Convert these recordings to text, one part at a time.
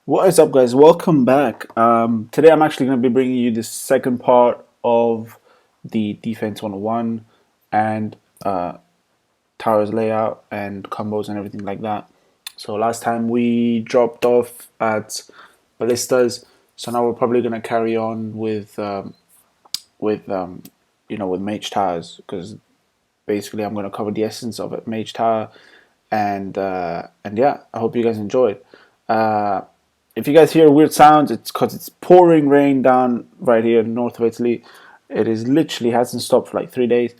What is up, guys? Welcome back. Today I'm actually going to be bringing you the second part of the Defense 101 and towers layout and combos and everything like that. So last time we dropped off at ballistas, so now we're probably going to carry on with with mage towers, because basically I'm going to cover the essence of it, mage tower, and yeah, I hope you guys enjoyed. If you guys hear weird sounds, it's because it's pouring rain down right here in north of Italy. It is literally hasn't stopped for like 3 days.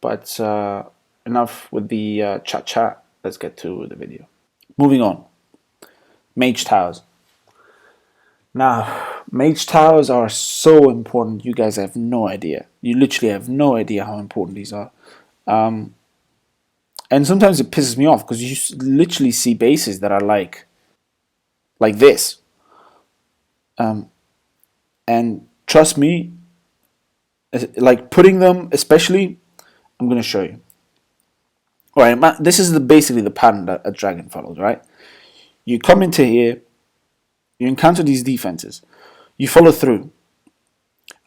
But enough with the chat. Let's get to the video. Moving on. Mage towers. Now, mage towers are so important. You guys have no idea. You literally have no idea how important these are. And sometimes it pisses me off because you literally see bases that are like this. And trust me, like putting them, especially, I'm going to show you. All right, this is basically the pattern that a dragon follows, right? You come into here, you encounter these defenses, you follow through.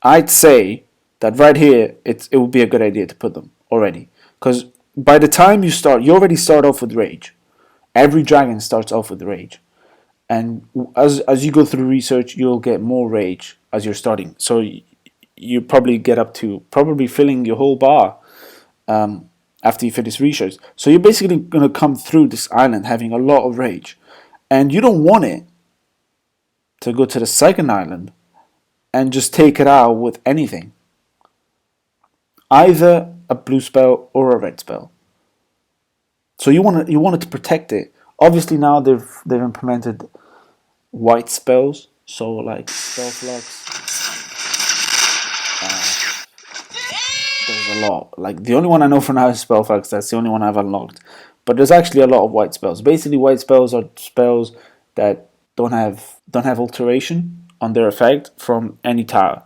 I'd say that right here, it would be a good idea to put them already. Because by the time you already start off with rage. Every dragon starts off with rage. And as you go through research, you'll get more rage as you're starting. So you probably get up to probably filling your whole bar after you finish research. So you're basically going to come through this island having a lot of rage. And you don't want it to go to the second island and just take it out with anything. Either a blue spell or a red spell. So you want it to protect it. Obviously now they've implemented white spells, so like spell flux. There's a lot. Like the only one I know for now is spell flux. That's the only one I've unlocked. But there's actually a lot of white spells. Basically, white spells are spells that don't have alteration on their effect from any tower,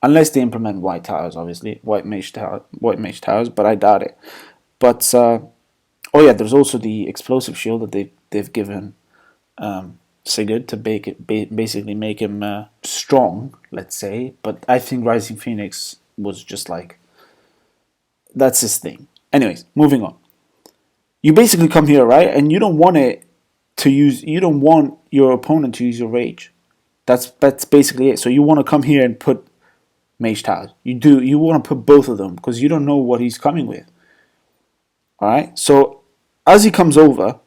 unless they implement white towers. Obviously, white mage towers, but I doubt it. But oh yeah, there's also the explosive shield that they've given Sigurd to basically make him strong, let's say. But I think Rising Phoenix was just like, that's his thing. Anyways, moving on. You basically come here, right, and you don't want your opponent to use your rage. That's basically it. So you want to come here and put mage towers. You want to put both of them because you don't know what he's coming with. All right. So as he comes over,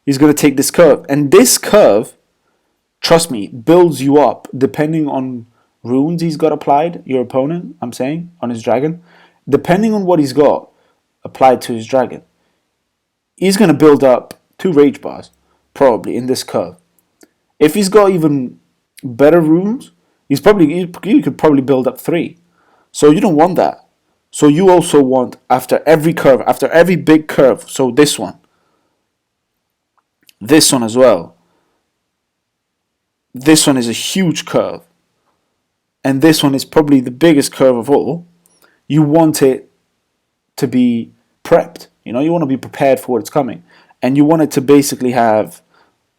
he's going to take this curve, and this curve, trust me, builds you up depending on runes he's got applied. Your opponent, I'm saying, on his dragon, depending on what he's got applied to his dragon, he's going to build up 2 rage bars probably in this curve. If he's got even better runes, you could probably build up 3. So you don't want that. So you also want after every curve, after every big curve. So this one as well. This one is a huge curve, and this one is probably the biggest curve of all. You want it to be prepped. You know, you want to be prepared for what's coming, and you want it to basically have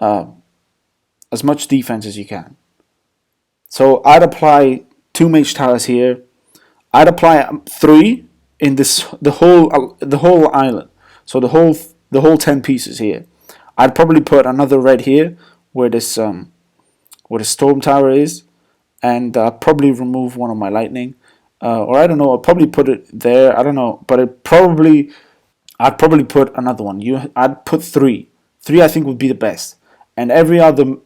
as much defense as you can. So I'd apply 2 mage towers here. I'd apply 3 in the whole island. So the whole 10 pieces here. I'd probably put another red here where the storm tower is, and probably remove one of my lightning, or I don't know. I'll probably put it there. I don't know, but I'd probably put another one. I'd put 3. 3 I think would be the best, and every other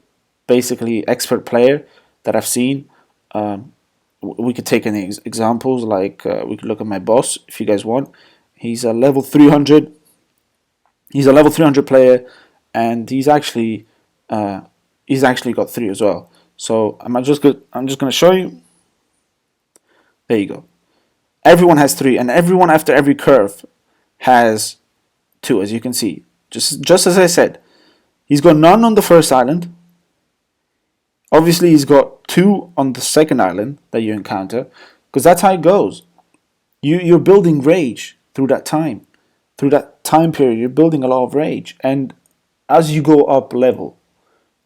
basically expert player that I've seen. We could take any examples, like we could look at my boss if you guys want. He's a level 300. He's a level 300 player, and he's actually got 3 as well. So I'm just going to show you. There you go. Everyone has 3, and everyone after every curve has 2, as you can see. Just as I said, he's got none on the first island. Obviously, he's got 2 on the second island that you encounter, because that's how it goes. You're building rage through that time. Through that time period, you're building a lot of rage. And as you go up level,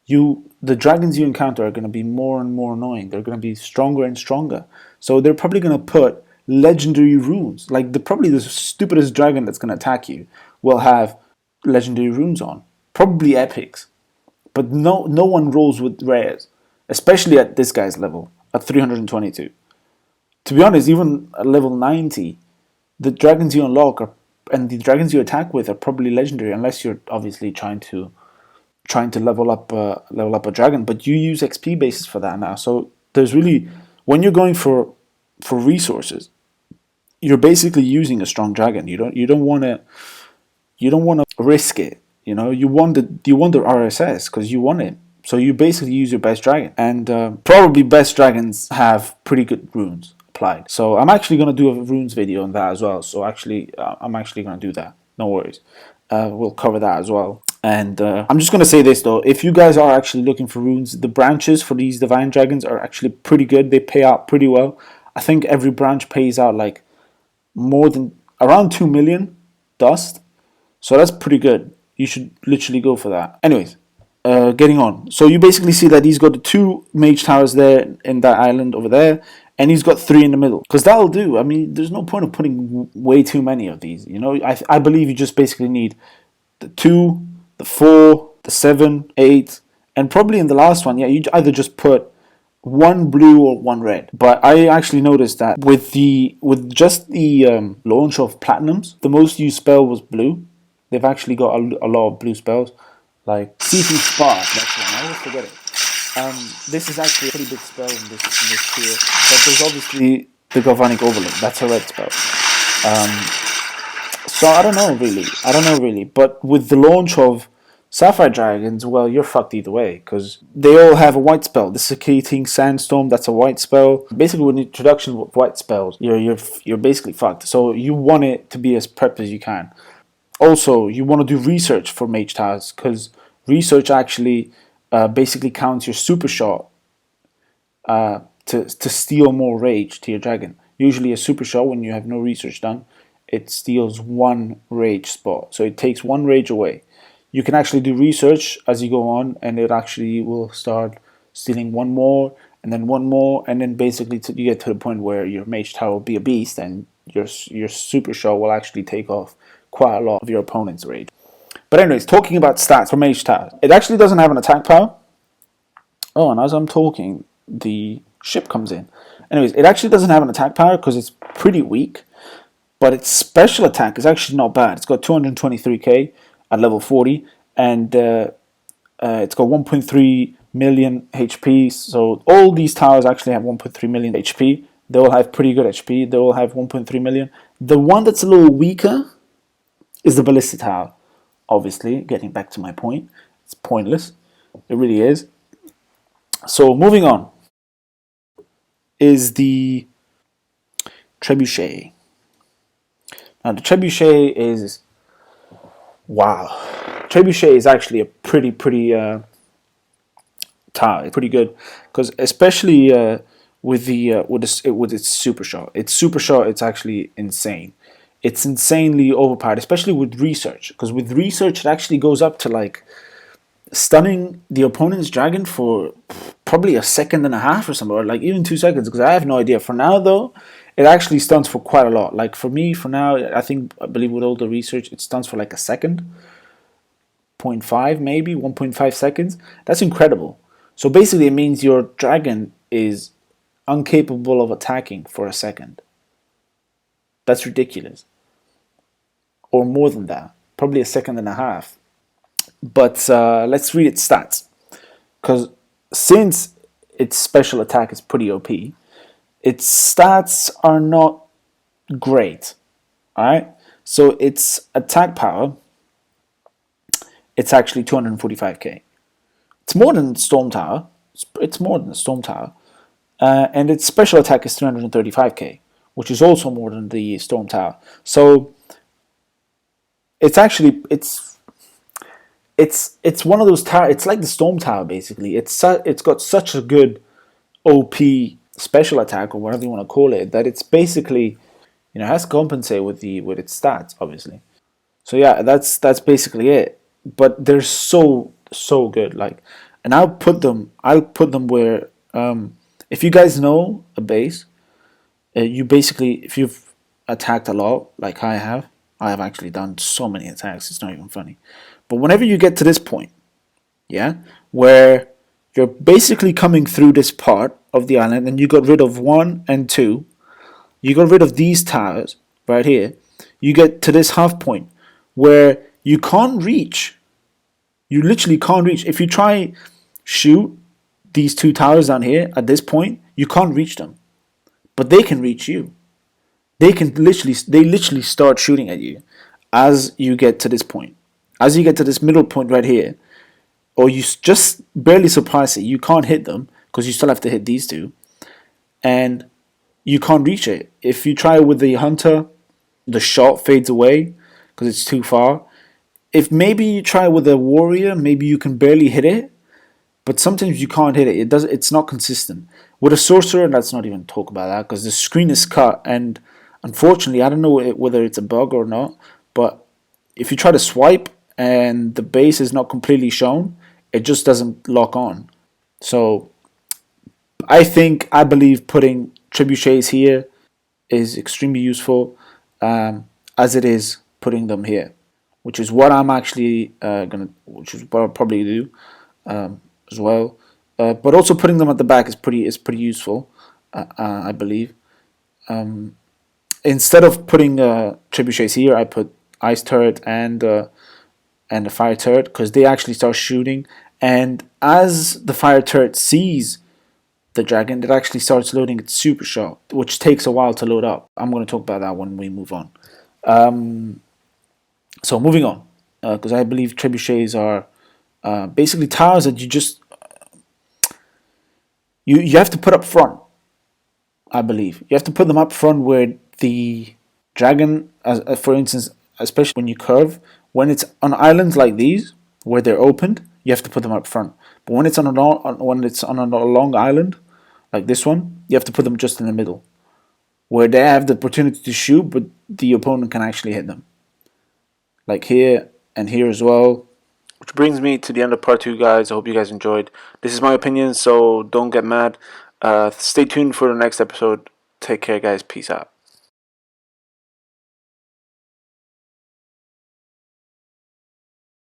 the dragons you encounter are going to be more and more annoying. They're going to be stronger and stronger. So they're probably going to put legendary runes. Like probably the stupidest dragon that's going to attack you will have legendary runes on. Probably epics. But no one rolls with rares, especially at this guy's level, at 322. To be honest, even at level 90, the dragons you unlock and the dragons you attack with are probably legendary, unless you're obviously trying to level up a dragon. But you use XP bases for that now. So there's really, when you're going for resources, you're basically using a strong dragon. You don't want to risk it. You want the RSS because you want it. So you basically use your best dragon, and probably best dragons have pretty good runes applied. So I'm actually going to do a runes video on that as well. So actually, I'm actually going to do that. No worries. We'll cover that as well. And I'm just going to say this though, if you guys are actually looking for runes, the branches for these divine dragons are actually pretty good. They pay out pretty well. I think every branch pays out like more than around 2 million dust. So that's pretty good. You should literally go for that. Anyways, getting on. So you basically see that he's got the 2 mage towers there in that island over there, and he's got 3 in the middle. Because that'll do. I mean, there's no point of putting way too many of these. I believe you just basically need the 2, the 4, the 7, 8, and probably in the last one, yeah, you either just put 1 blue or 1 red. But I actually noticed that with just the launch of platinums, the most used spell was blue. They've actually got a lot of blue spells, like Seafood Spa. That's one. I always forget it. This is actually a pretty big spell in this tier. But there's obviously the Galvanic Overload. That's a red spell. So I don't know really. But with the launch of Sapphire Dragons, well, you're fucked either way, because they all have a white spell. The Suffocating Sandstorm, that's a white spell. Basically, with the introduction of white spells, you're basically fucked. So you want it to be as prepped as you can. Also, you want to do research for Mage Towers, because research actually basically counts your super shot to steal more rage to your dragon. Usually a super shot, when you have no research done, it steals 1 rage spot. So it takes 1 rage away. You can actually do research as you go on, and it actually will start stealing 1 more, and then 1 more, and then basically you get to the point where your mage tower will be a beast, and your super shot will actually take off quite a lot of your opponent's rage. But anyways, talking about stats for mage tower, it actually doesn't have an attack power. Oh, and as I'm talking, the ship comes in. Anyways, it actually doesn't have an attack power because it's pretty weak. But its special attack is actually not bad. It's got 223k at level 40, and it's got 1.3 million HP. So all these towers actually have 1.3 million HP. They all have pretty good HP. They all have 1.3 million. The one that's a little weaker is the Ballista Tower. Obviously, getting back to my point, it's pointless. It really is. So moving on is the Trebuchet. Now the Trebuchet is, wow. Trebuchet is actually a pretty tower. It's pretty good because especially with its super shot. Its super shot, it's actually insane. It's insanely overpowered, especially with research. Because with research, it actually goes up to like stunning the opponent's dragon for probably a second and a half or something, or like even 2 seconds. Because I have no idea. For now, though, it actually stuns for quite a lot. Like for me, for now, I believe with all the research, it stuns for like a second, 0.5 maybe, 1.5 seconds. That's incredible. So basically, it means your dragon is incapable of attacking for a second. That's ridiculous. Or more than that, probably a second and a half. But let's read its stats, because since its special attack is pretty OP, its stats are not great. Alright? So its attack power, it's actually 245k. It's more than Storm Tower. It's more than the Storm Tower. And its special attack is 335k, which is also more than the Storm Tower. So it's actually it's one of those towers. It's like the Storm Tower basically. It's got such a good OP special attack, or whatever you want to call it, that it's basically, has to compensate with its stats, obviously. So yeah, that's basically it. But they're so good. Like, and I'll put them where if you guys know a base, you basically, if you've attacked a lot like I have actually done so many attacks, it's not even funny. But whenever you get to this point, yeah, where you're basically coming through this part of the island and you got rid of 1 and 2, you got rid of these towers right here, you get to this half point where you can't reach. You literally can't reach. If you try shoot these 2 towers down here at this point, you can't reach them. But they can reach you. They literally start shooting at you as you get to this point. As you get to this middle point right here, or you just barely surpass it, you can't hit them because you still have to hit these two, and you can't reach it. If you try with the hunter, the shot fades away because it's too far. If maybe you try with a warrior, maybe you can barely hit it, but sometimes you can't hit it. It's not consistent. With a sorcerer, let's not even talk about that because the screen is cut, and unfortunately, I don't know whether it's a bug or not, but if you try to swipe and the base is not completely shown, it just doesn't lock on. So I believe putting trebuchets here is extremely useful, as it is putting them here, which is what I'm actually which is what I'll probably do as well. But also putting them at the back is pretty useful, I believe. Instead of putting trebuchets here, I put ice turret and the fire turret because they actually start shooting. And as the fire turret sees the dragon, it actually starts loading its super shot, which takes a while to load up. I'm going to talk about that when we move on. So moving on, because I believe trebuchets are basically towers that you have to put up front. I believe you have to put them up front where the dragon, for instance, especially when you curve, when it's on islands like these where they're opened, you have to put them up front. But when it's on a long island like this one, you have to put them just in the middle, where they have the opportunity to shoot, but the opponent can actually hit them. Like here and here as well. Which brings me to the end of part 2, guys. I hope you guys enjoyed. This is my opinion, so don't get mad. Stay tuned for the next episode. Take care, guys. Peace out.